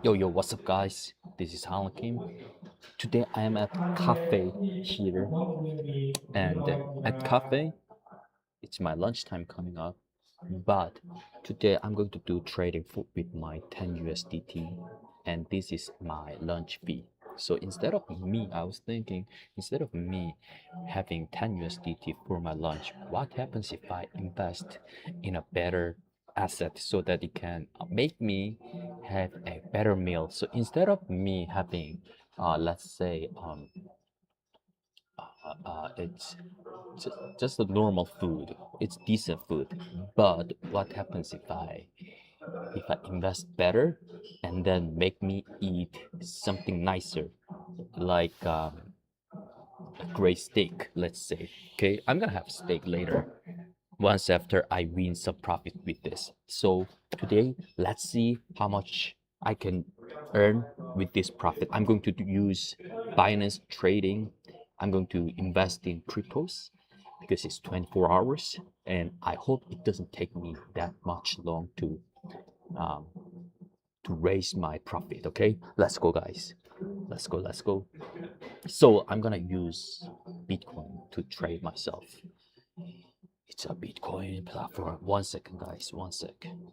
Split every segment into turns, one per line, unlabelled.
Yo, what's up, guys? This is Kim. Today I am at cafe here, and at cafe, it's my lunchtime coming up. But today I'm going to do trading with my 10 USDT, and this is my lunch fee. So I was thinking, instead of me having 10 USDT for my lunch, what happens if I invest in a better asset so that it can make me have a better meal? So instead of me having, let's say, it's just a normal food. It's decent food. But what happens if I invest better and then make me eat something nicer, like a great steak, let's say. Okay, I'm gonna have steak later once after I win some profit with this. So today, let's see how much I can earn with this profit. I'm going to use Binance trading. I'm going to invest in cryptos because it's 24 hours, and I hope it doesn't take me that much long um, to raise my profit. Okay, let's go, guys. Let's go. So I'm gonna use Bitcoin to trade myself. It's a Bitcoin platform. 1 second, guys. 1 second.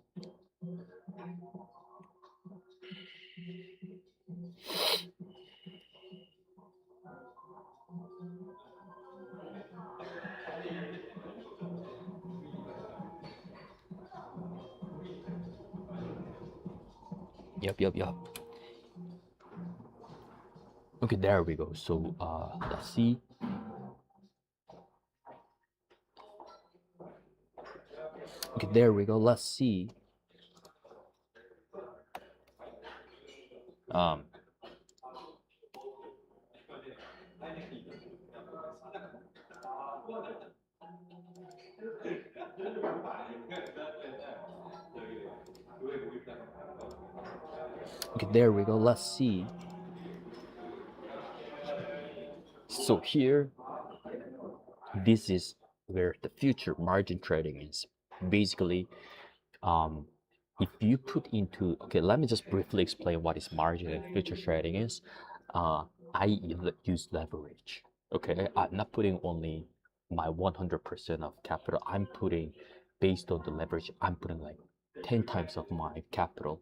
Yep. Okay, there we go. So let's see. Okay, there we go. Let's see. Um, okay, there we go. Let's see. So here, this is where the future margin trading is. Basically, um, if you put into, okay, let me just briefly explain what is margin and future trading is. Uh, I use leverage. Okay, I'm not putting only my 100% of capital. I'm putting, based on the leverage, I'm putting like 10 times of my capital.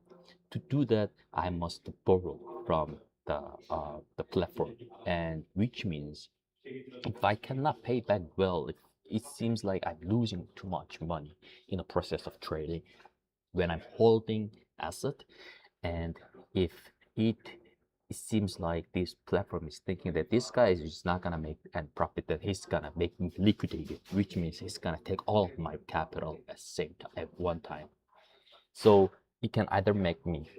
To do that, I must borrow from the platform, and which means if I cannot pay back well, it seems like I'm losing too much money in the process of trading when I'm holding asset. And if it it seems like this platform is thinking that this guy is just not gonna make a profit, that he's gonna make me liquidate it, which means he's gonna take all of my capital at the same time at one time. So it can either make me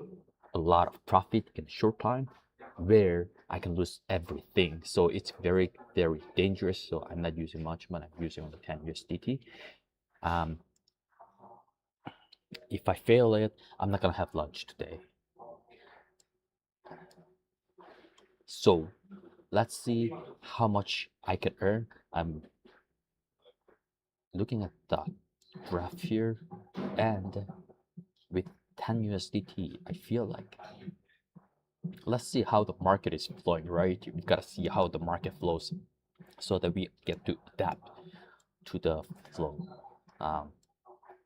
a lot of profit in a short time, where I can lose everything. So it's very dangerous. So I'm not using much money. I'm using only 10 USDT. Um, if I fail it, I'm not gonna have lunch today. So let's see how much I can earn. I'm looking at the graph here, and with 10 USDT, I feel like, let's see how the market is flowing, right? We gotta see how the market flows so that we get to adapt to the flow. Um,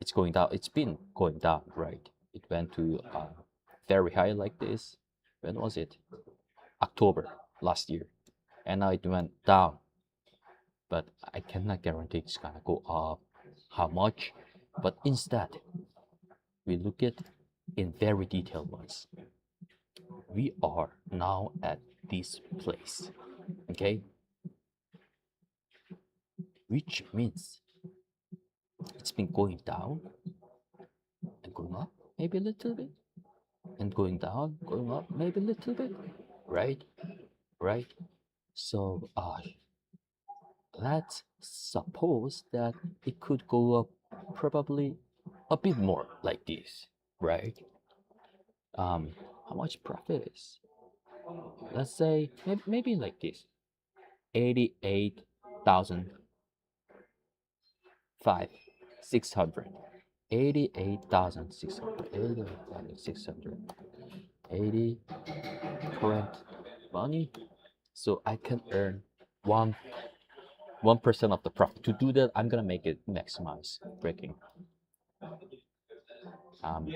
it's going down. It's been going down, right? It went to very high like this. When was it? October last year, and now it went down. But I cannot guarantee it's gonna go up how much. But instead, we look at in very detailed ones. We are now at this place, okay? Which means it's been going down and going up, maybe a little bit, and going down, going up, maybe a little bit, right? Right? So, let's suppose that it could go up probably a bit more like this, right? How much profit is? Let's say maybe like this, 88,600, 88,600, 88,600, 80 current money, so I can earn 1% of the profit. To do that, I'm gonna make it maximize breaking. Um,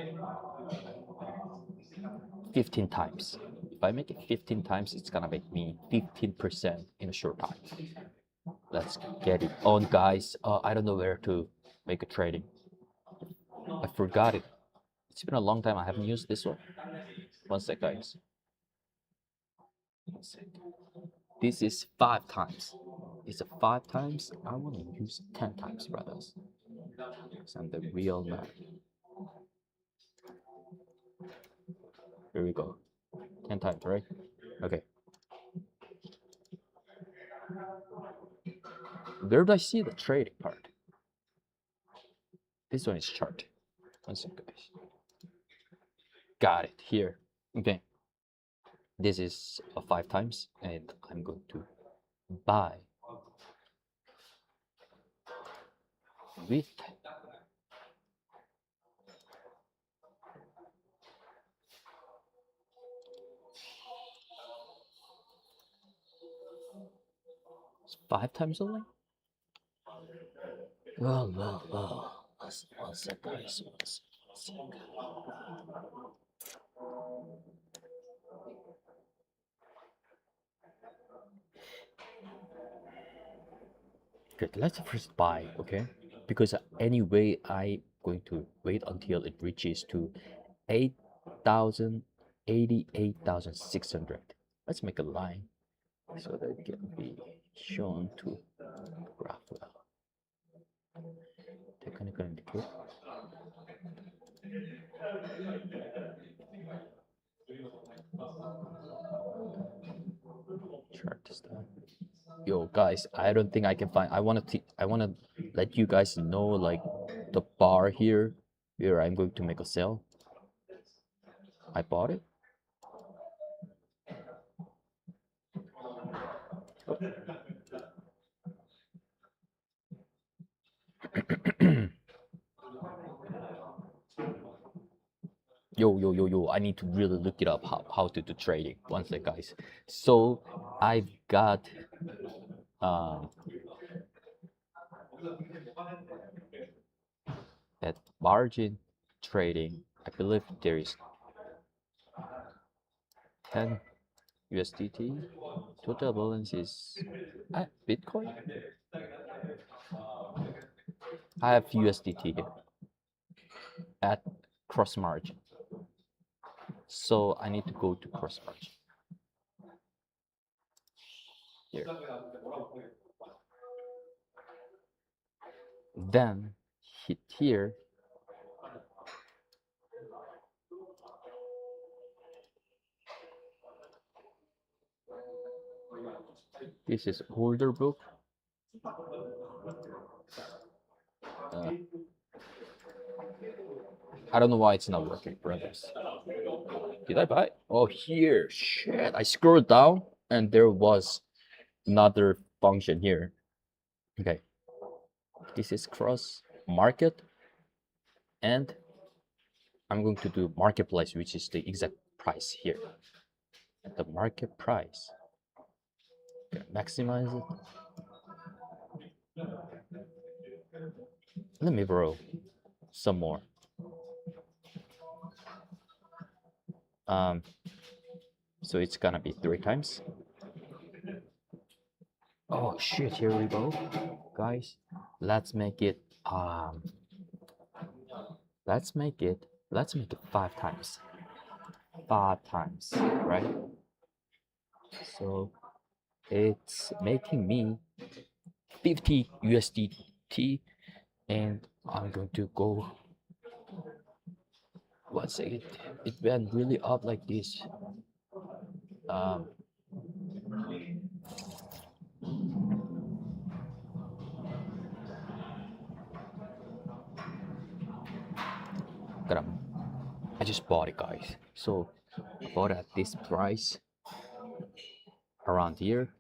15 times. If I make it 15 times, it's gonna make me 15% in a short time. Let's get it on, guys. I don't know where to make a trading. I forgot it. It's been a long time. I haven't used this one. One sec, guys. One sec. This is 5 times. It's a 5 times. I want to use 10 times, brothers. Because I'm the real man. Here we go. 10 times, right? Okay. Where do I see the trading part? This one is chart. One sec, guys. Got it here. Okay. This is a 5 times, and I'm going to buy with 5 times only. Well. One sec, guys. One sec. Good. Let's first buy, okay? Because anyway, I'm going to wait until it reaches to 88,600. Let's make a line so that it can be shown to the graph well. Technical indicator. Chart stuff. Yo, guys, I don't think I can find. I wanna let you guys know like the bar here where I'm going to make a sell. I bought it. Yo, I need to really look it up how to do trading. One sec, guys. So I've got that margin trading. I believe there is 10 USDT. Total balance is Bitcoin. I have USDT here at cross margin. So I need to go to cross margin. Here. Then hit here. This is order book. I don't know why it's not working, brothers. Did I buy? Oh, here. Shit. I scrolled down and there was another function here. Okay. This is cross market. And I'm going to do marketplace, which is the exact price here. The market price. Maximize it. Let me borrow some more. So it's gonna be 3 times. Oh shit, here we go. Guys, let's make it 5 times. 5 times, right? So it's making me 50 USDT, and I'm going to go. Once it went really up like this. I just bought it, guys. So I bought it at this price around here,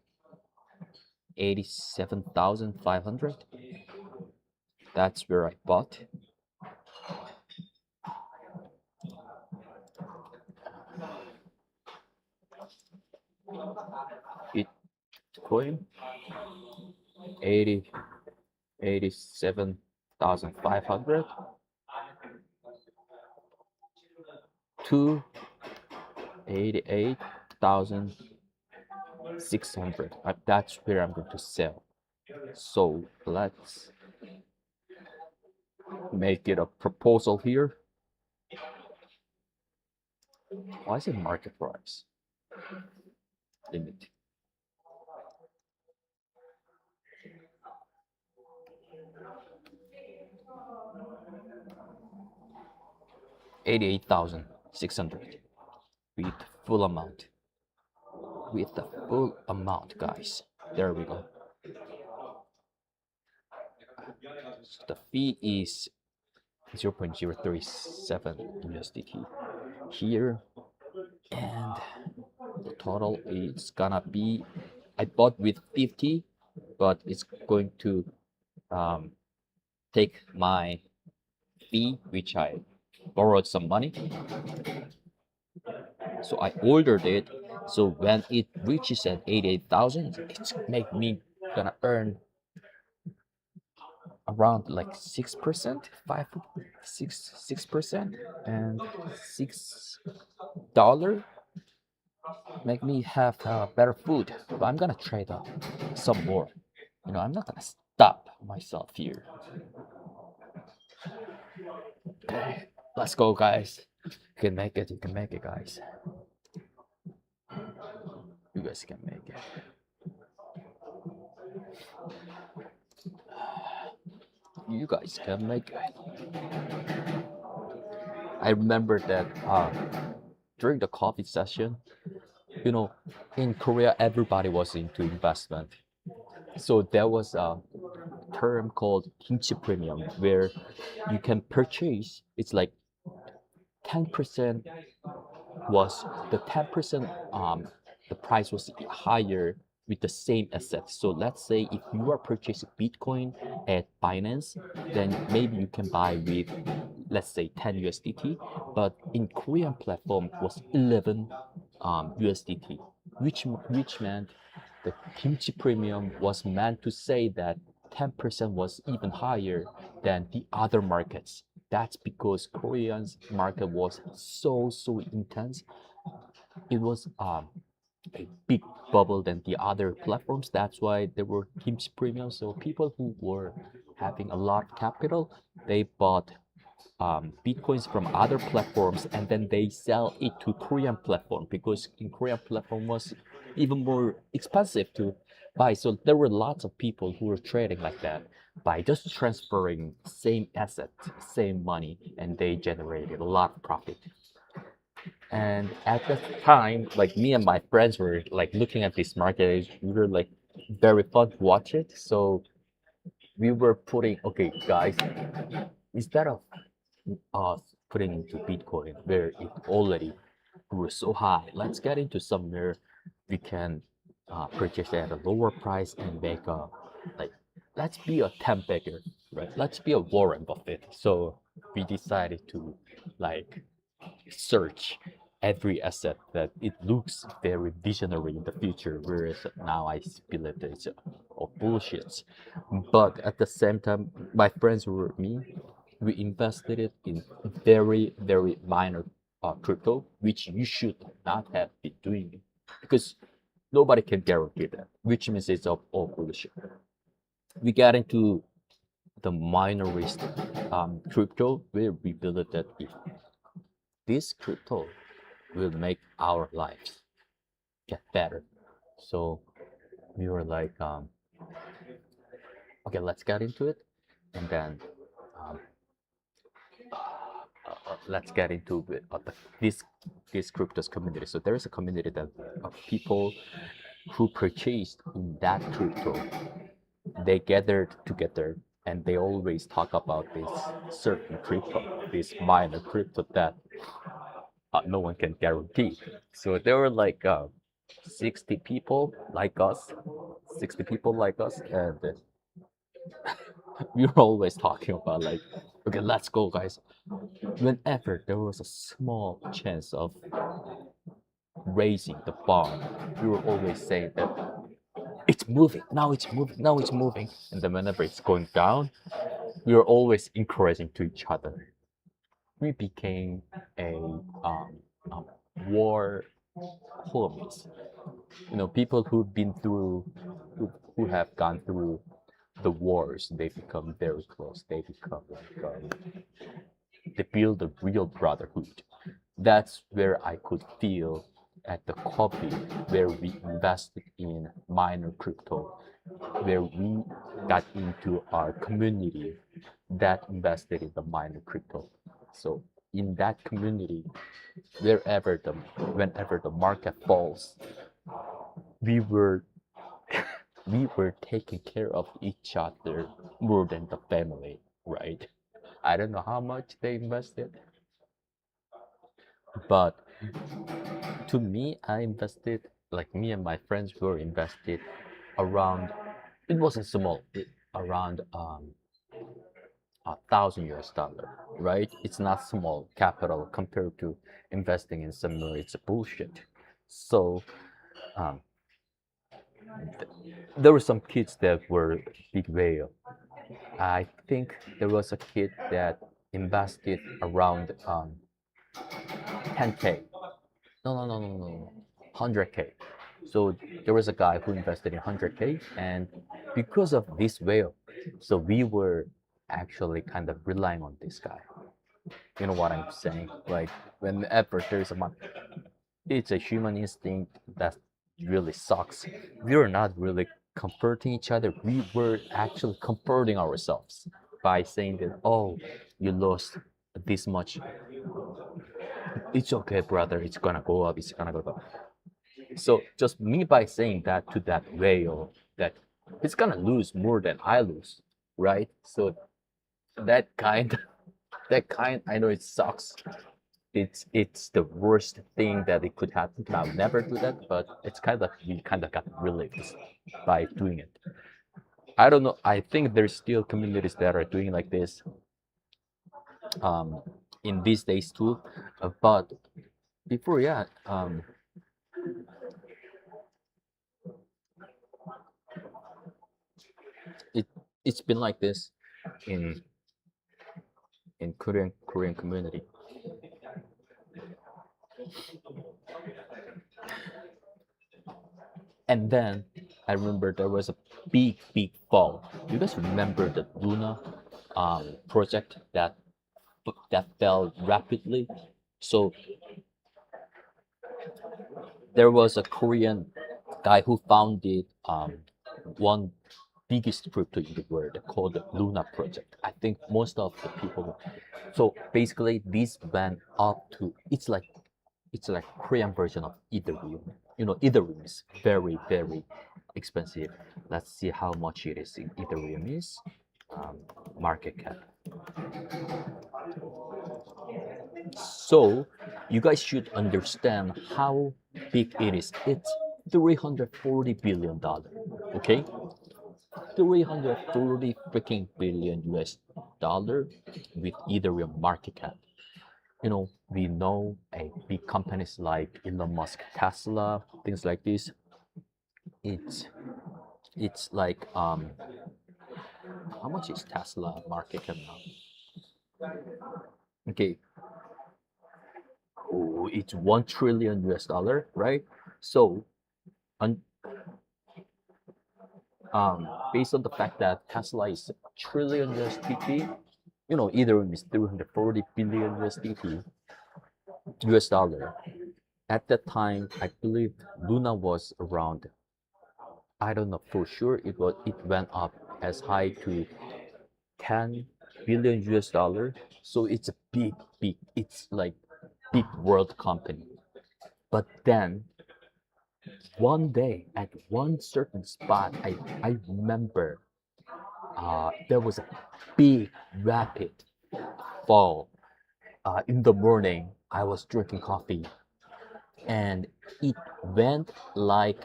87,500. That's where I bought. Bitcoin 80 87,500 to 88,600. That's where I'm going to sell. So let's make it a proposal here. Why is it market price limit? 88,600 with full amount. With the full amount, guys. There we go. So the fee is 0.037 USDT here, and the total is gonna be, I bought with 50, but it's going to take my fee, which I borrowed some money. So I ordered it. So when it reaches at 88,000, it's make me gonna earn around like 6%, 6%, and $6 make me have better food. But I'm gonna trade up some more. I'm not gonna stop myself here. Okay, let's go, guys. You can make it. You can make it, guys. You guys can make it. You guys can make it. I remember that during the coffee session, in Korea, everybody was into investment. So there was a term called kimchi premium where you can purchase, it's like 10% was the 10% the price was higher with the same asset. So let's say if you are purchasing Bitcoin at Binance, then maybe you can buy with, let's say, 10 USDT, but in Korean platform was 11 USDT, which meant the kimchi premium was meant to say that 10% was even higher than the other markets. That's because Korean's market was so intense. It was a big bubble than the other platforms. That's why there were kimchi premium. So people who were having a lot of capital, they bought bitcoins from other platforms and then they sell it to Korean platform because in Korean platform was even more expensive to buy. So there were lots of people who were trading like that by just transferring same asset, same money, and they generated a lot of profit. And at that time, like me and my friends were like looking at this market, we were like very fun to watch it. So we were putting, okay, guys, instead of putting into Bitcoin where it already grew so high. Let's get into somewhere we can purchase at a lower price and make a, like, let's be a 10 bagger, right? Let's be a Warren Buffett. So we decided to like search every asset that it looks very visionary in the future, whereas now I feel that it's all bullshit. But at the same time, my friends were me. We invested it in very minor crypto, which you should not have been doing it because nobody can guarantee that, which means it's all bullshit. We got into the minorist crypto where we believe that if this crypto will make our lives get better. So we were like, okay, let's get into it, and then um, let's get into this crypto's community. So there is a community that of people who purchased in that crypto. They gathered together and they always talk about this certain crypto, this minor crypto that no one can guarantee. So there were like 60 people like us, 60 people like us, and we were always talking about like, okay, let's go, guys. Whenever there was a small chance of raising the bar. We were always saying that it's moving, now it's moving, now it's moving. And then whenever it's going down, we were always encouraging to each other. We became a um, war homies. People who have gone through the wars, they become very close. They become like they build a real brotherhood. That's where I could feel at the coffee where we invested in minor crypto, where we got into our community that invested in the minor crypto. So in that community, whenever the market falls, we were we were taking care of each other more than the family, right? I don't know how much they invested, but to me, I invested, like me and my friends were invested around, it wasn't small, around 1,000 US dollar, right? It's not small capital compared to investing in somewhere. It's bullshit. So um, there were some kids that were big whale. I think there was a kid that invested around 10K. No, no, no, no, no, 100K. So there was a guy who invested in 100K, and because of this whale, so we were actually kind of relying on this guy. You know what I'm saying? Like whenever there's a money, it's a human instinct that really sucks. We are not really comforting each other. We were actually comforting ourselves by saying that, oh, you lost this much. It's okay, brother. It's gonna go up. It's gonna go up. So just me by saying that to that whale that it's gonna lose more than I lose, right? So that kind, that kind. I know it sucks. It's the worst thing that it could happen. I'll never do that, but it's kind of we kind of got relieved by doing it. I don't know. I think there's still communities that are doing like this um, in these days too. But before, yeah, it it's been like this in Korean community. And then I remember there was a big fall. You guys remember the Luna project that fell rapidly? So there was a Korean guy who founded one biggest crypto in the world called the Luna project. I think most of the people. So basically, this went up to it's like Korean version of Ethereum. Ethereum is very expensive. Let's see how much it is in Ethereum is. Um, Market cap. So you guys should understand how big it is. It's $340 billion. Okay, 340 freaking billion US dollar with Ethereum market cap. We know a big companies like Elon Musk, Tesla, things like this. It's like how much is Tesla market cap now? Okay, oh, it's 1 trillion US dollar, right? So, on based on the fact that Tesla is trillion USDT, Ethereum is 340 billion USDT US dollar. At that time, I believe Luna was around, I don't know for sure, it went up as high to 10 billion US dollar. So it's a big, it's like big world company. But then one day at one certain spot, I remember there was a big rapid fall. In the morning, I was drinking coffee, and it went like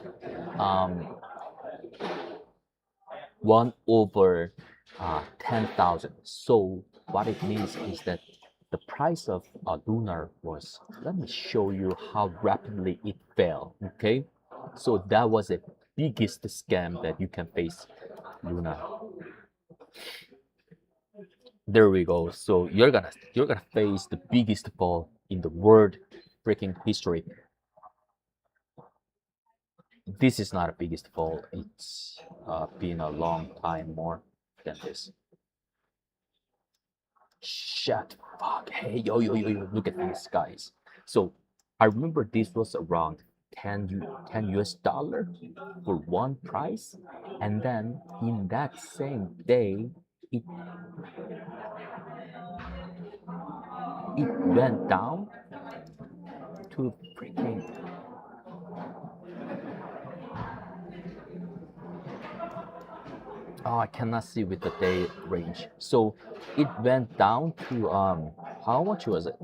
um, 1 over 10,000. So what it means is that the price of Lunar was, let me show you how rapidly it fell. Okay, so that was the biggest scam that you can face, Luna. There we go. So you're gonna face the biggest fall in the world freaking history. This is not a biggest fall. It's been a long time more than this. Shut fuck. Hey yo. Look at these guys. So I remember this was around 10 US dollar for one price, and then in that same day it it went down to freaking, oh, I cannot see with the day range. So it went down to how much was it?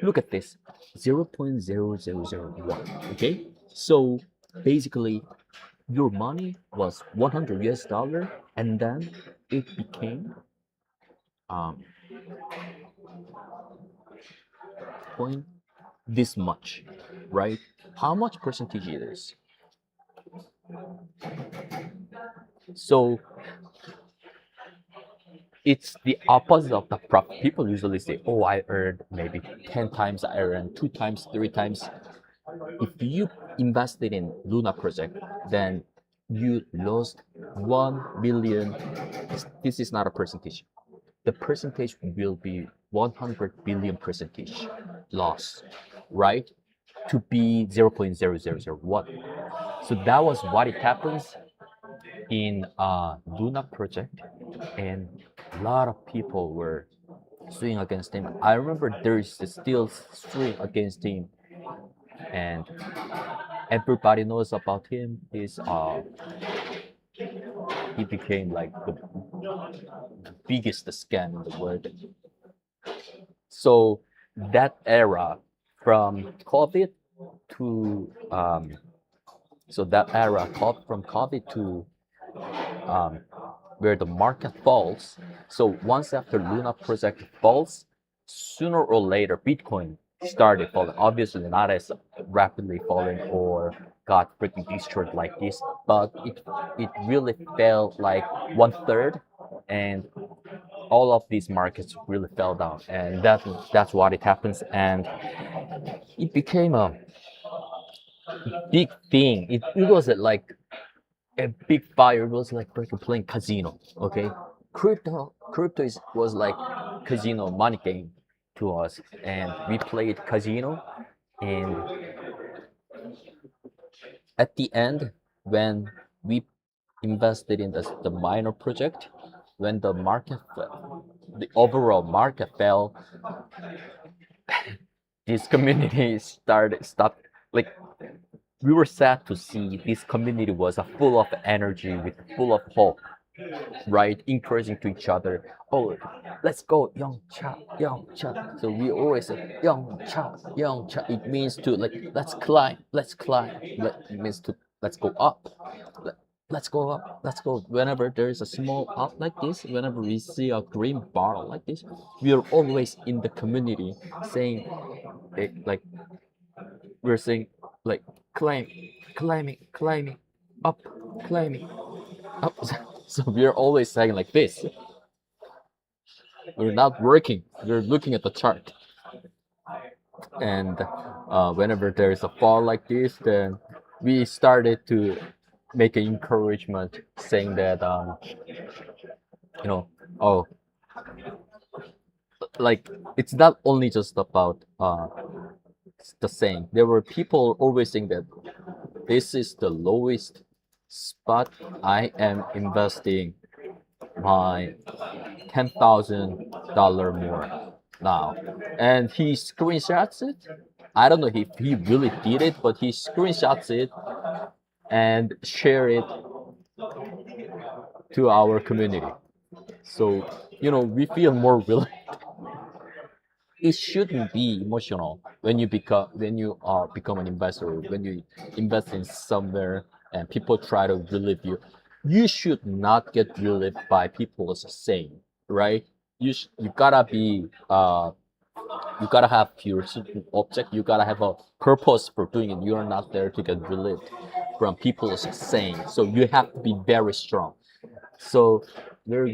Look at this, 0.0001. Okay, so basically your money was 100 US dollar, and then it became um point this much, right? How much percentage it is? So it's the opposite of the profit. People usually say, oh, I earned maybe 10 times, I earned 2 times, 3 times. If you invested in Luna project, then you lost 1 billion. This is not a percentage. The percentage will be 100 billion percentage loss, right? To be 0.0001. So that was what it happens in Luna project, and a lot of people were suing against him. I remember there is still suing against him, and everybody knows about him. He became like the biggest scam in the world. So that era from COVID to from COVID to um, where the market falls. So once after Luna project falls, sooner or later Bitcoin started falling. Obviously not as rapidly falling or got freaking destroyed like this, but it really fell like 1/3, and all of these markets really fell down, and that's what it happens, and it became a big thing. It was like a big fire. It was like playing casino. Okay, crypto was like casino money game to us, and we played casino. And at the end, when we invested in the minor project, when the market the overall market fell, this community stopped. Like, we were sad to see this community was full of energy, with full of hope, right? Encouraging to each other. Oh, let's go, young cha, young cha. So we always say young cha, young cha. It means to like let's climb, let's climb. It means to let's go up. Let's go up, let's go. Whenever there is a small up like this, whenever we see a green bar like this, we are always in the community saying, like we're saying like climbing, up, climbing, up. So we're always saying like this. We're not working. We're looking at the chart. And whenever there's a fall like this, then we started to make an encouragement saying that oh, like it's not only just about the saying. There were people always saying that this is the lowest spot. I am investing my $10,000 more now, and he screenshots it. I don't know if he really did it, but he screenshots it and share it to our community. So we feel more relaxed. It shouldn't be emotional when you become an investor. When you invest in somewhere and people try to relieve you, you should not get relieved by people's saying. right? You gotta be you gotta have your certain object. You gotta have a purpose for doing it. You're not there to get relieved from people's saying. So you have to be very strong. So there,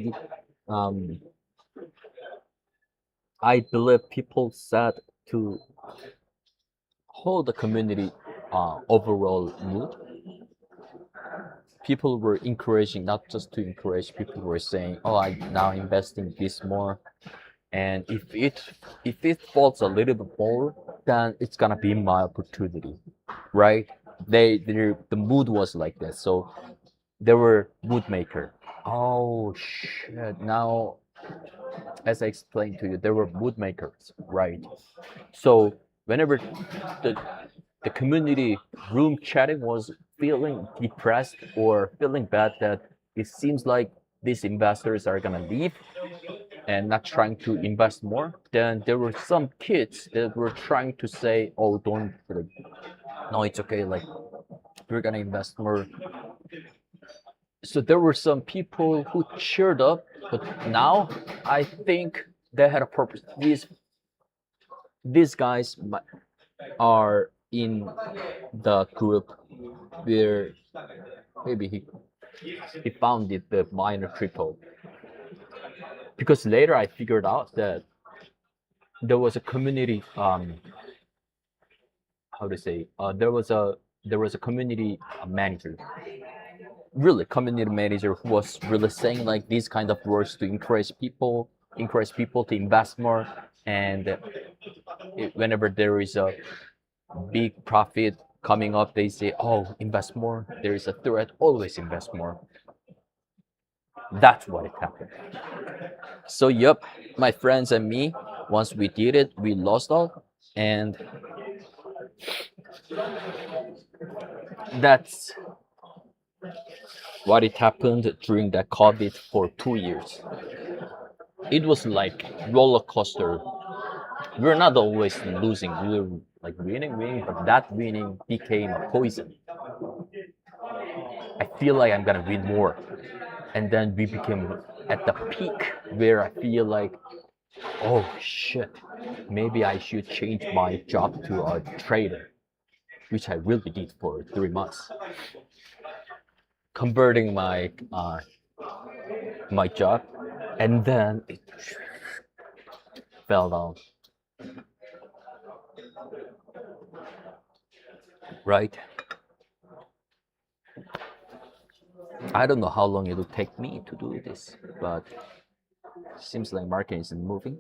um, I believe people said to hold the community overall mood. People were encouraging, not just to encourage. People were saying, "Oh, I now invest in this more." And if it falls a little bit more, then it's gonna be my opportunity, right? The mood was like this, so they were mood maker. Oh shit! Now, as I explained to you, there were mood makers, right? So whenever the the community room chatting was feeling depressed or feeling bad that it seems like these investors are gonna leave and not trying to invest more, then there were some kids that were trying to say, "Oh, don't, like, no, it's okay. Like, we're gonna invest more." So there were some people who cheered up, but now I think they had a purpose. These guys are in the group where maybe he founded the minor crypto, because later I figured out that there was a community how to say there was a community manager, really community manager, who was really saying like these kind of words to encourage people to invest more. And whenever there is a big profit coming up, they say, "Oh, invest more. There is a threat, always invest more." That's what it happened. So yep, my friends and me, once we did it, we lost all. And that's what it happened during that COVID for 2 years. It was like roller coaster. We're not always losing, we were like winning, but that winning became a poison. I feel like I'm gonna win more. And then we became at the peak where I feel like, oh shit, maybe I should change my job to a trader, which I really did for 3 months, converting my job, and then it fell down, right? I don't know how long it will take me to do this, but seems like market isn't moving.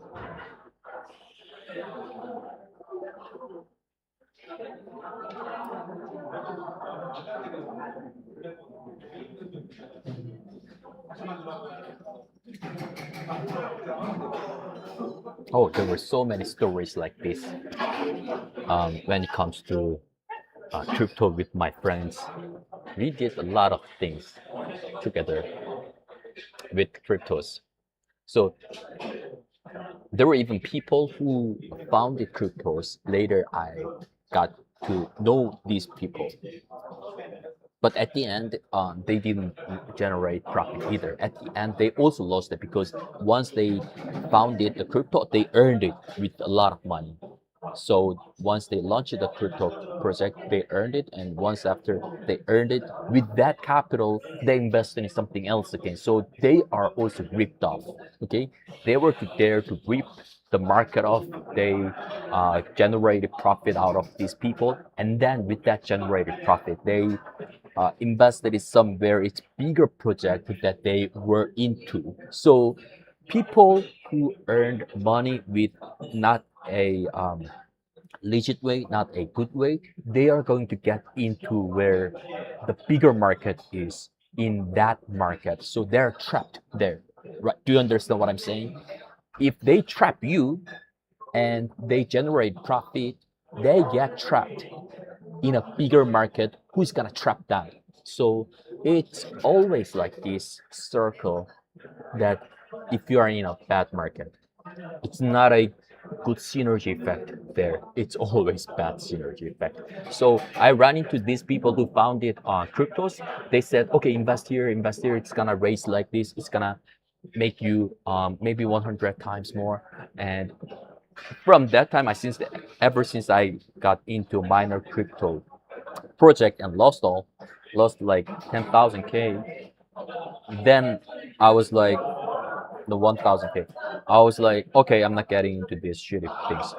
Oh, there were so many stories like this when it comes to crypto with my friends. We did a lot of things together with cryptos. So there were even people who founded cryptos. Later, I got to know these people. But at the end, they didn't generate profit either. At the end, they also lost it, because once they founded the crypto, they earned it with a lot of money. So once they launched the crypto project, they earned it, and once after they earned it, with that capital, they invested in something else again. So they are also ripped off. Okay, they were there to rip the market off. They generated profit out of these people, and then with that generated profit, they invested in somewhere it's bigger project that they were into. So people who earned money with not a legit way, not a good way, they are going to get into where the bigger market is, in that market. So they're trapped there. Right? Do you understand what I'm saying? If they trap you and they generate profit, they get trapped in a bigger market. Who's gonna trap them? So it's always like this circle, that if you are in a bad market, it's not a good synergy effect there. It's always bad synergy effect. So I ran into these people who founded cryptos. They said, okay, invest here, invest here. It's gonna raise like this. It's gonna make you maybe 100 times more. And from that time, ever since I got into minor crypto project and lost like 10,000 K, then I was like the 1,000 K. I was like, okay, I'm not getting into these shitty things.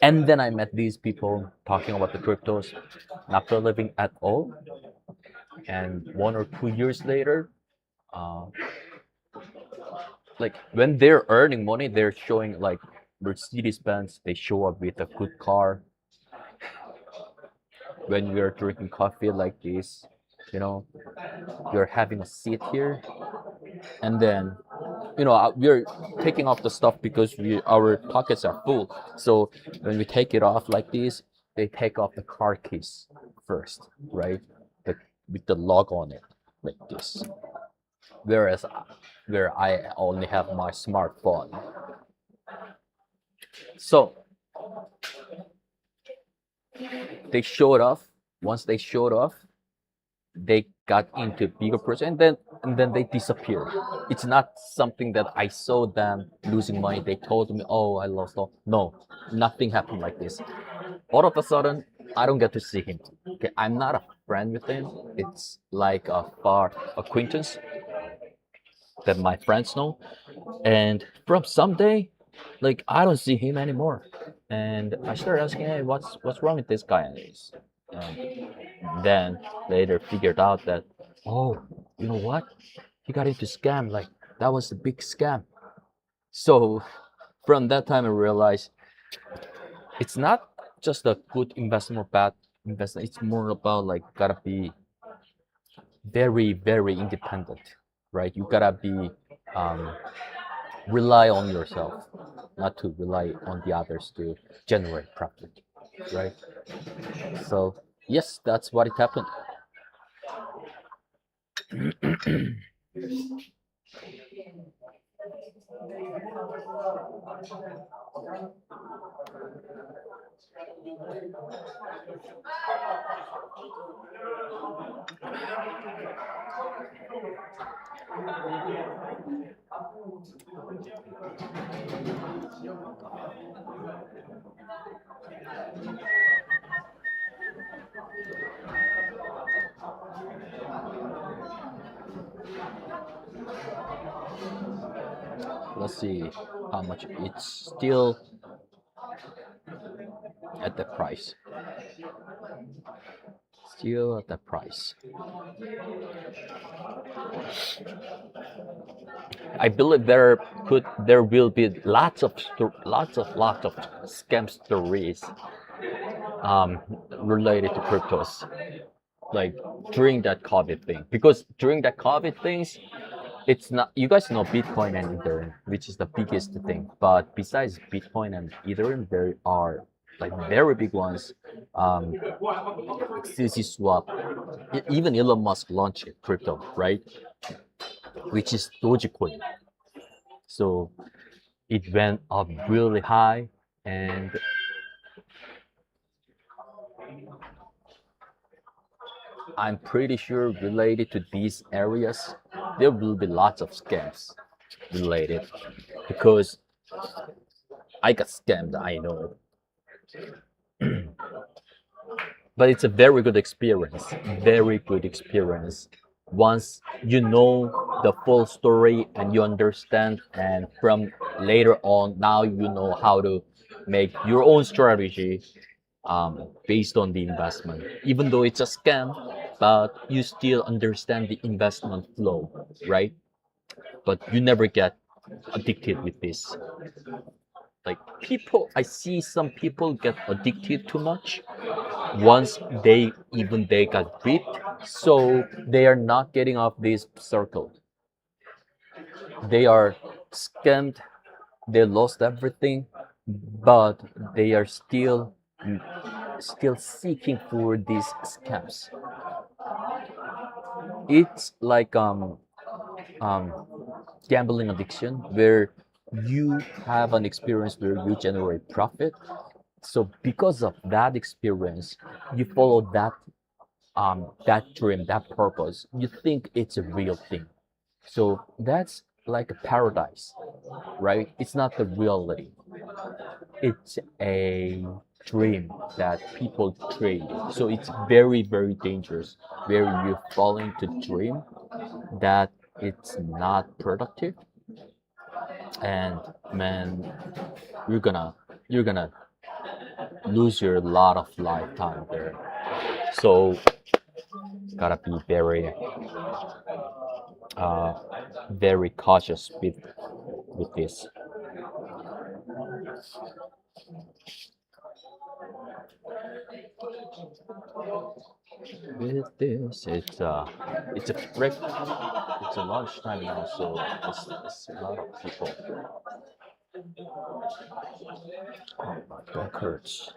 And then I met these people talking about the cryptos, not believing at all. And 1 or 2 years later, uh, like when they're earning money, they're showing like Mercedes Benz. They show up with a good car. When we're drinking coffee like this, you know, you're having a seat here, and then we're taking off the stuff because our pockets are full. So when we take it off like this, they take off the car keys first, right? The, with the log on it, like this. Whereas where I only have my smartphone. So they showed off. Once they showed off, they got into bigger project, and then they disappeared. It's not something that I saw them losing money. They told me, "Oh, I lost all." No, nothing happened like this. All of a sudden, I don't get to see him. Okay, I'm not a friend with him. It's like a far acquaintance that my friends know. And from someday, like I don't see him anymore. And I started asking, "Hey, what's wrong with this guy?" And then later figured out that, oh, you know what? He got into scam. Like that was a big scam. So from that time, I realized it's not just a good investment or bad investment. It's more about like gotta be very, very independent, right? You gotta be um, rely on yourself, not to rely on the others to generate profit, right? So yes, that's what it happened. Let's see how much it's still at the price. Still at the price. I believe there will be lots of scam stories um, related to cryptos, like during that COVID thing. Because during that COVID things, it's not, you guys know Bitcoin and Ethereum, which is the biggest thing. But besides Bitcoin and Ethereum, there are like very big ones. Um, CC Swap, even Elon Musk launched crypto, right? Which is Dogecoin. So it went up really high, and I'm pretty sure related to these areas, there will be lots of scams related because I got scammed, I know. But it's a very good experience, very good experience. Once you know the full story and you understand, and from later on, now you know how to make your own strategy based on the investment. Even though it's a scam, but you still understand the investment flow, right? But you never get addicted with this. Like people, I see some people get addicted too much once they got ripped, so they are not getting off this circle. They are scammed, they lost everything, but they are still seeking for these scams. It's like um gambling addiction where you have an experience where you generate profit. So because of that experience, you follow that dream, that purpose. You think it's a real thing. So that's like a paradise, right? It's not the reality. It's a dream that people trade. So it's very, very dangerous where you fall into dream that it's not productive, and man, you're gonna you're gonna lose your lot of lifetime there. So gotta be uh, very cautious with this. With this, it's a break. It's a lunchtime now, so it's a lot of people. Oh, my back hurts.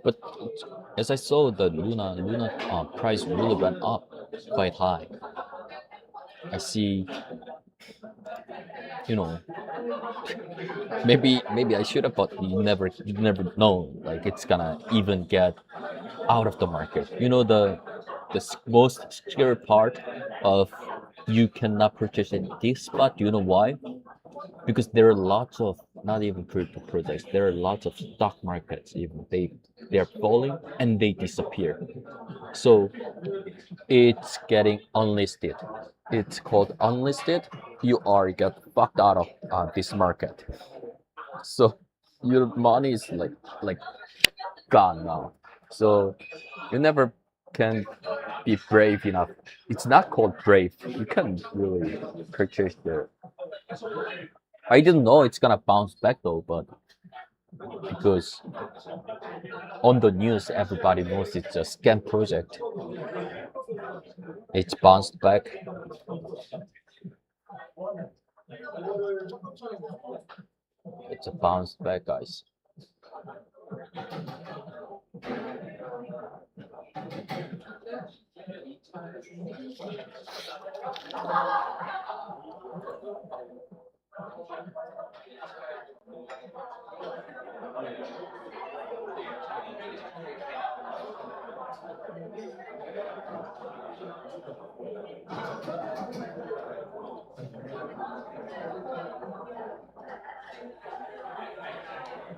But as I saw, the Luna price really went up quite high. I see, you know, maybe I should have, but you never know. Like it's gonna even get out of the market. The most scary part of you cannot purchase in this spot. You know why? Because there are lots of not even crypto projects. There are lots of stock markets. Even they're falling and they disappear. So it's getting unlisted. It's called unlisted. You are get fucked out of this market. So your money is like gone now. So you never can be brave enough. It's not called brave. You can't really purchase the. I didn't know it's gonna bounce back though, but because on the news everybody knows it's a scam project. It's bounced back. It's a bounce back, guys.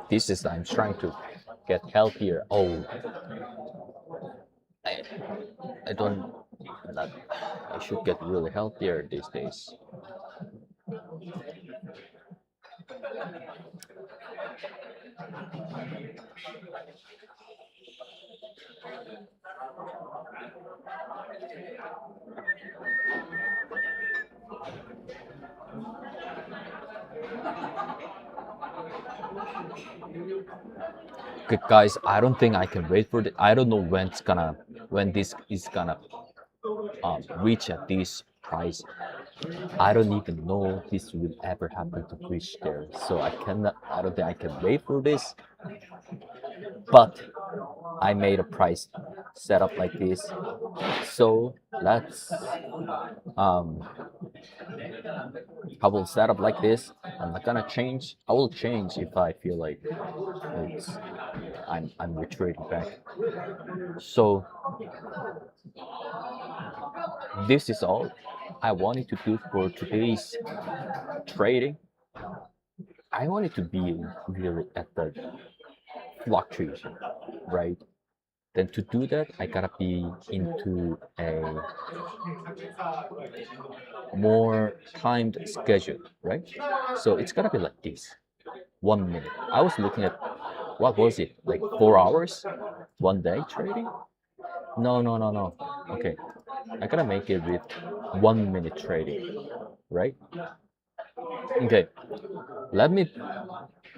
This is I'm trying to get healthier. Oh, I, I don't. Not, I should get really healthier these days. Okay, guys, I don't think I can wait for it. I don't know when this is gonna reach at this price. I don't even know this will ever happen to reach there. So I cannot. I don't think I can wait for this. But I made a price setup like this. So let's um I will set up like this. I'm not gonna change. I will change if I feel like it's I'm retreating back. So this is all I wanted to do for today's trading. I wanted to be really at the fluctuation, right? Then to do that, I gotta be into a more timed schedule, right? So it's gotta be like this. 1 minute. I was looking at what was it, like 4 hours, one day trading? No, no, no, no. Okay, I gotta make it with 1 minute trading, right? Okay, let me,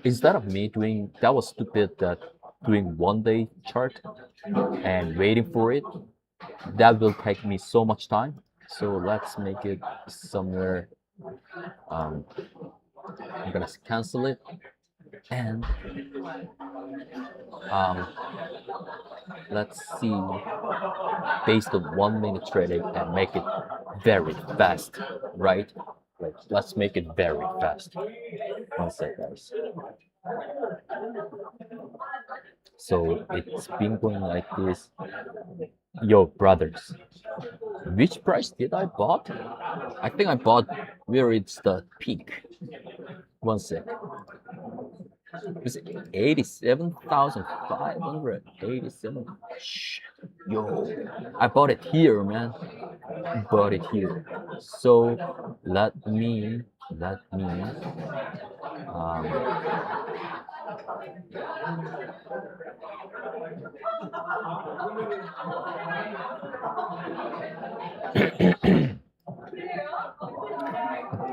instead of me doing, that was stupid, that doing 1 day chart and waiting for it, that will take me so much time. So let's make it somewhere. um, I'm gonna cancel it, and um, let's see, based on 1 minute trading and make it very fast, right? Like, let's make it very fast. One sec, guys. So it's been going like this. Yo, brothers, which price did I bought? I think I bought where it's the peak. One sec. Is it 87,587? Shit. Yo, I bought it here, man. Bought it here. So let me um,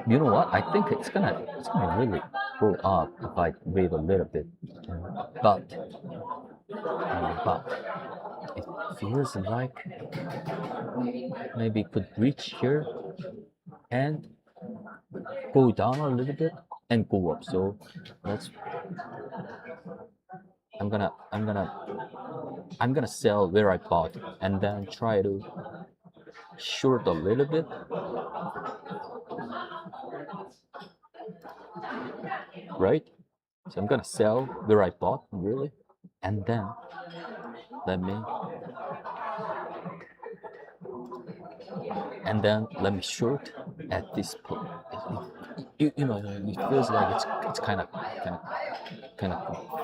you know what? I think it's gonna really go up if I wait a little bit. But but it feels like maybe it could reach here and go down a little bit and go up. So let's I'm gonna sell where I bought and then try to short a little bit, right? So I'm gonna sell where I bought really, and then let me let me short at this point. It feels like it's kind of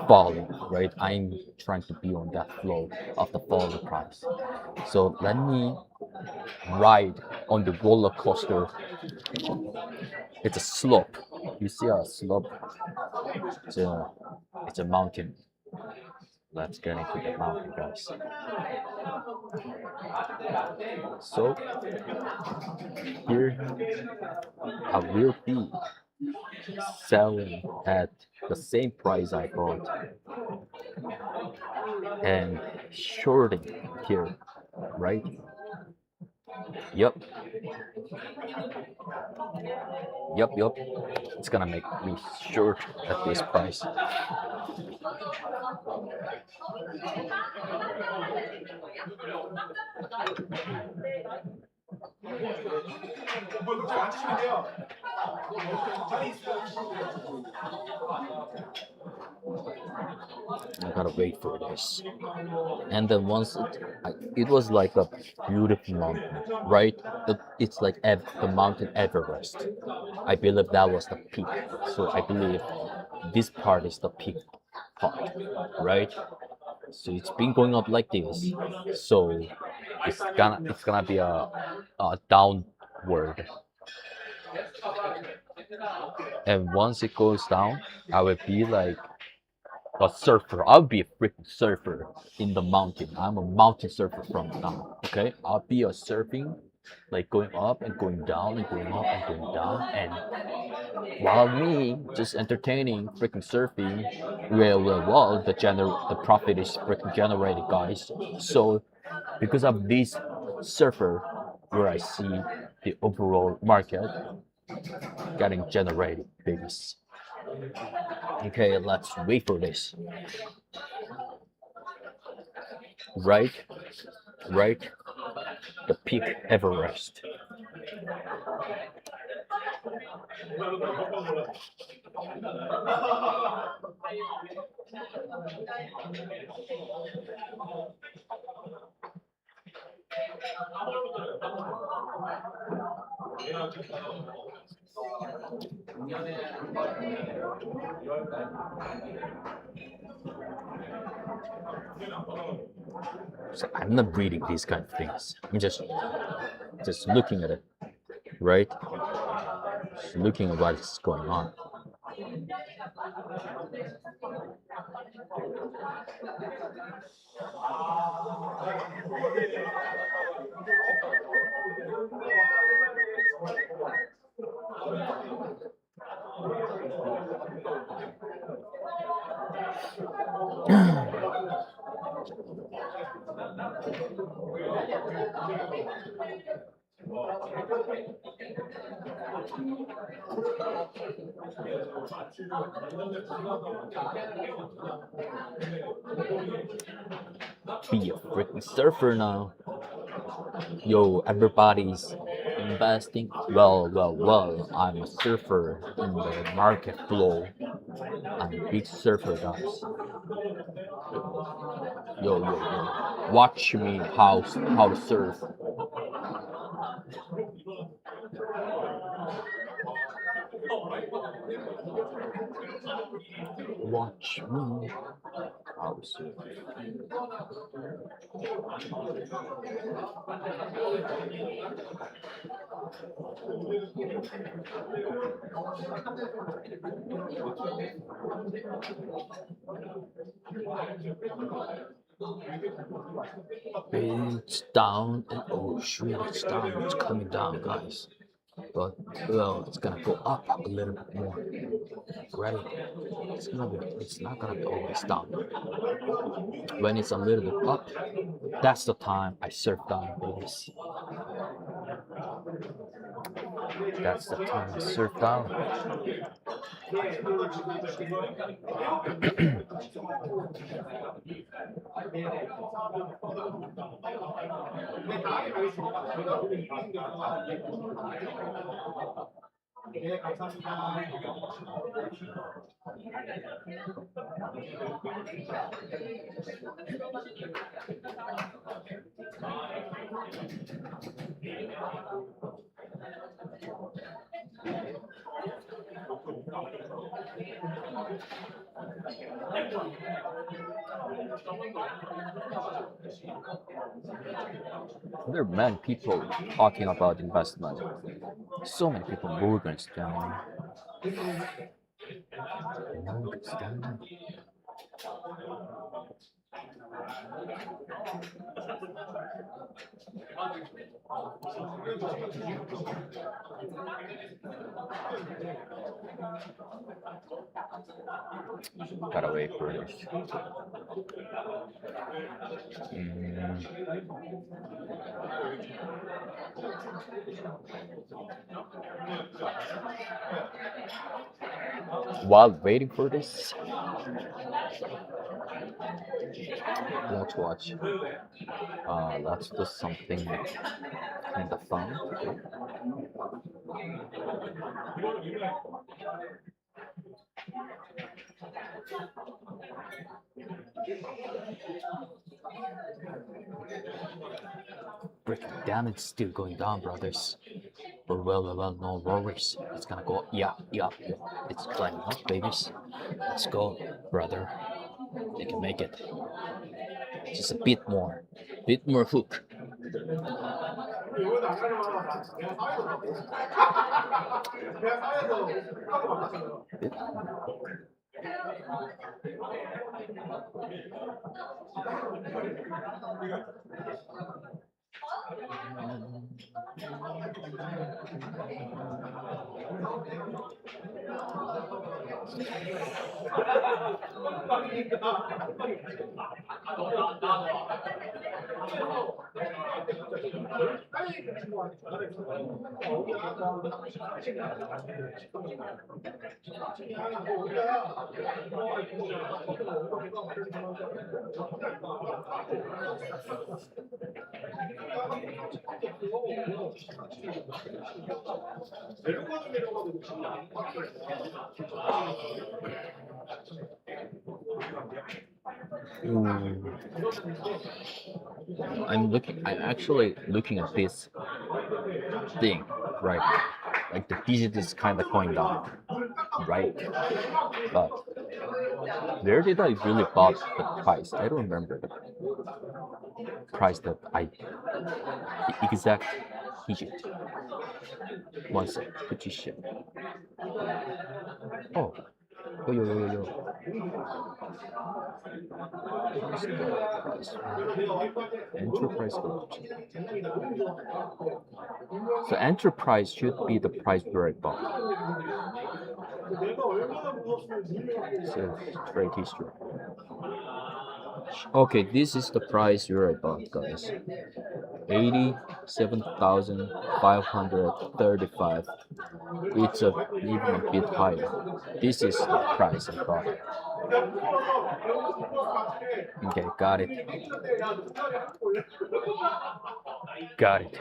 falling, right? I'm trying to be on that flow of the falling price. So let me ride on the roller coaster. It's a slope. You see a slope? It's a it's a mountain. Let's get into the mountain, guys. So here I will be selling at the same price I bought and shorting here, right? Yep, yep. It's gonna make me short at this price. I gotta wait for this. And then once it was like a beautiful mountain, right? It's like the mountain Everest. I believe that was the peak. So I believe this part is the peak part, right? So it's been going up like this. So it's gonna be a downward. And once it goes down, I will be like a surfer. I'll be a freaking surfer in the mountain. I'm a mountain surfer from now. Okay, I'll be a surfing, like going up and going down and going up and going down, and while me just entertaining, freaking surfing, well, the profit is freaking generated, guys. So because of this surfer, where I see the overall market getting generated, babies. Okay, let's wait for this. Right, right, the peak Everest. So I'm not reading these kind of things. I'm just looking at it, right? Just looking at what's going on. Be a freaking surfer now. Yo, everybody's investing. Well, I'm a surfer in the market flow. I'm a big surfer, guys. Yo. Watch me how to surf. Watch me how to surf. It's down and oh shoot, it's down. It's coming down, guys. But well, it's gonna go up a little bit more, right? It's not gonna be always down. When it's a little bit up, that's the time I surf down, babies. That's the time I surf down. There are many people talking about investment. So many people. Morgan Stanley. Morgan Stanley. Gotta wait for this. While waiting for this, let's watch. Let's do something kind of fun. Freaking damn, it's still going down, brothers. But well, no worries. It's gonna go. Yeah. It's climbing up, babies. Let's go, brother. You can make it. Just a bit more hook. I'm actually looking at this thing, right? Like the digit is kind of going down, right? But Where did I really bought the price? I don't remember the price that the exact digit. One sec, position. Oh, yo yo yo yo yo. What's the price? Enterprise collection. So enterprise should be the price where I bought. So trade history. Okay, this is the price where I bought, guys. 87,535. It's even a bit higher. This is the price I bought. Okay, got it. Got it.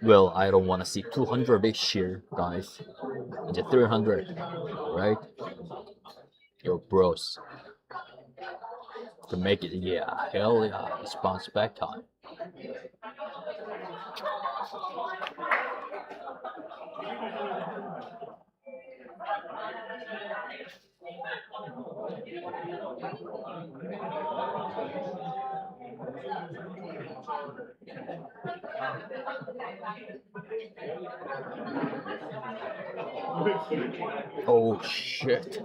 Well, I don't want to see 200 this year, guys. It's 300, right? Yo, bros. To make it, yeah, hell yeah, it's bounce back time. Oh shit.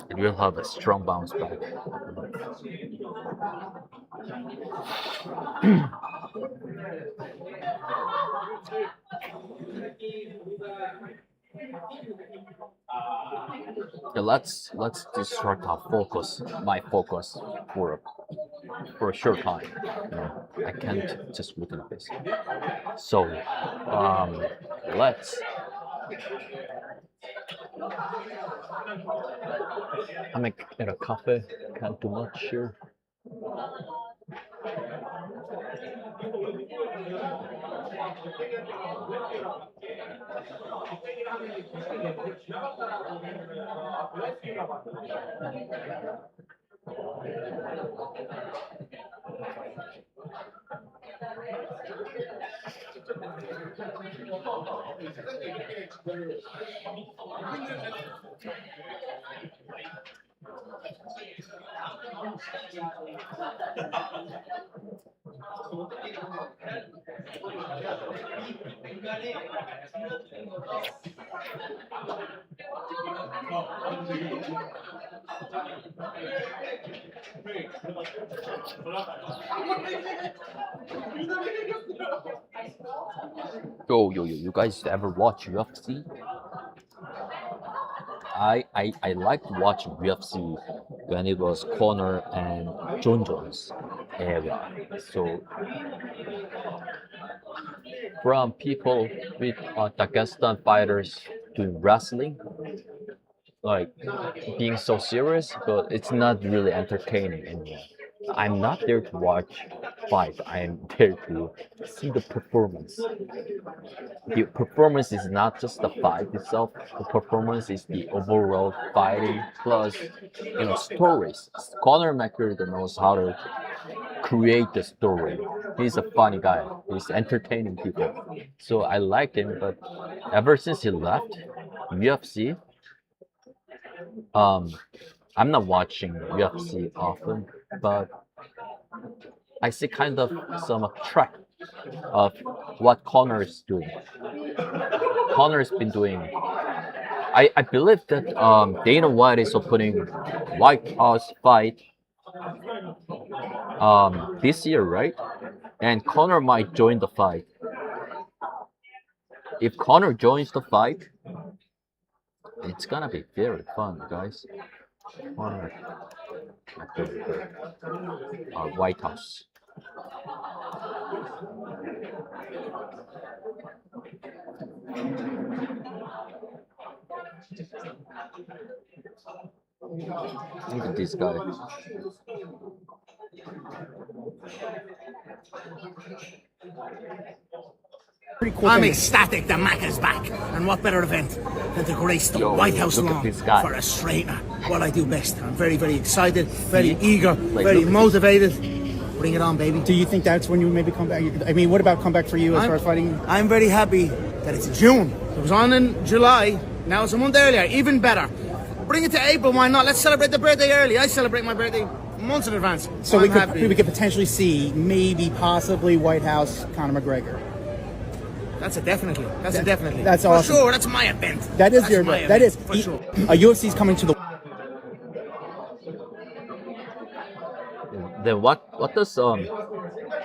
It will have a strong bounce back. Yeah, let's distract our focus, my focus, for a short time. I can't just look at this. So, let's. I'm at a cafe. Can't do much here. Yo, you guys ever watch UFC? I liked watching UFC when it was Conor and John Jones era. So from people with Dagestan fighters doing wrestling, like being so serious, but it's not really entertaining anymore. I'm not there to watch fight. I'm there to see the performance. The performance is not just the fight itself. The performance is the overall fighting plus, stories. Conor McGregor knows how to create the story. He's a funny guy. He's entertaining people. So I like him, but ever since he left UFC, um, I'm not watching UFC often, but I see kind of some track of what Conor is doing. Conor's been doing. I believe that Dana White is opening White House fight this year, right? And Conor might join the fight. If Conor joins the fight, it's gonna be very fun, guys. Conor White House. Look at this guy.
I'm ecstatic the Mac is back, and what better event than to grace the White House lawn for a straightener. What I do best. I'm very, very excited, very eager, very motivated. Bring it on, baby.
Do you think that's when you maybe come back? I mean, what about come back for you as far as fighting?
I'm very happy that it's June. It was on in July. Now it's a month earlier. Even better. Bring it to April. Why not? Let's celebrate the birthday early. I celebrate my birthday months in advance.
So we could potentially see maybe possibly White House Conor McGregor.
That's a definitely. That's a definitely.
That's awesome.
For sure. That's my event.
That is your event. That is
for sure.
UFC's coming to the.
Then what does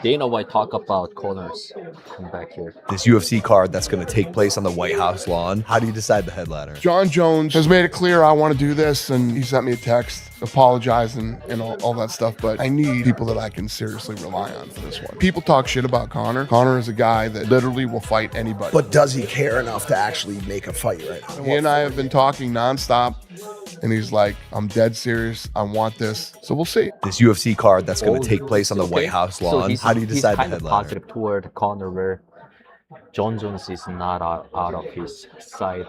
Dana White talk about corners? Come back here.
This UFC card that's going to take place on the White House lawn. How do you decide the headliner?
John Jones has made it clear I want to do this, and he sent me a text apologizing and all that stuff, but I need people that I can seriously rely on for this one. People talk shit about Conor. Conor is a guy that literally will fight anybody.
But does he care enough to actually make a fight right now?
He and I have been talking nonstop, and he's like, I'm dead serious. I want this. So we'll see.
This UFC card that's going to take place on the White House lawn.
So
how do you decide the
he's kind of
headliner?
positive toward Conor, where John Jones is not out of his side.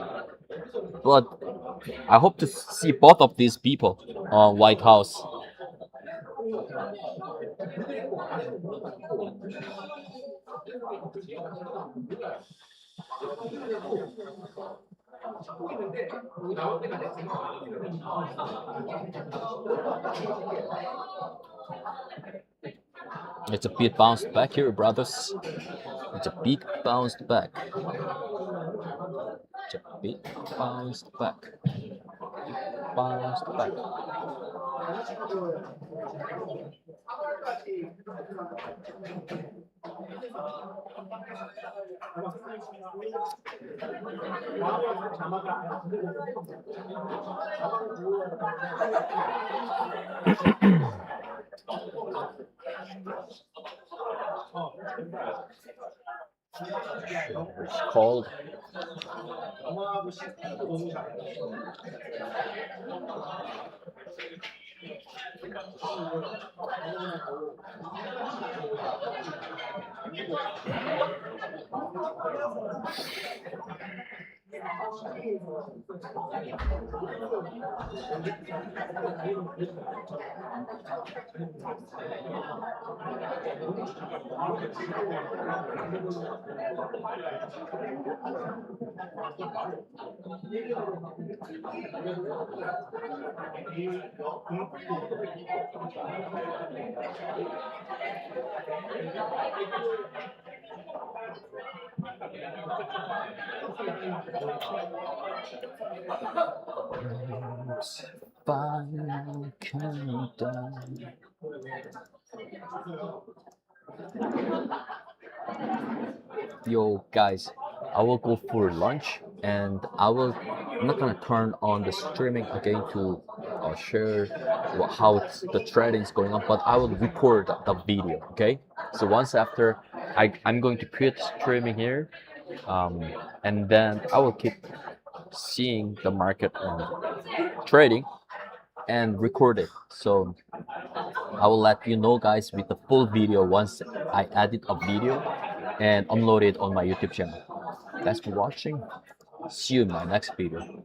But I hope to see both of these people on White House. It's a bit bounced back here, brothers. It's a bit bounced back. It's a bit bounced back. Bounced back. It's cold. Final countdown. Yo guys, I will go for lunch, and I'm not gonna turn on the streaming again to share how the trading is going on, but I will record the video. Okay, so once after I'm going to quit streaming here, and then I will keep seeing the market trading and record it. So I will let you know guys with the full video once I edit a video and upload it on my YouTube channel. Thanks for watching. See you in my next video.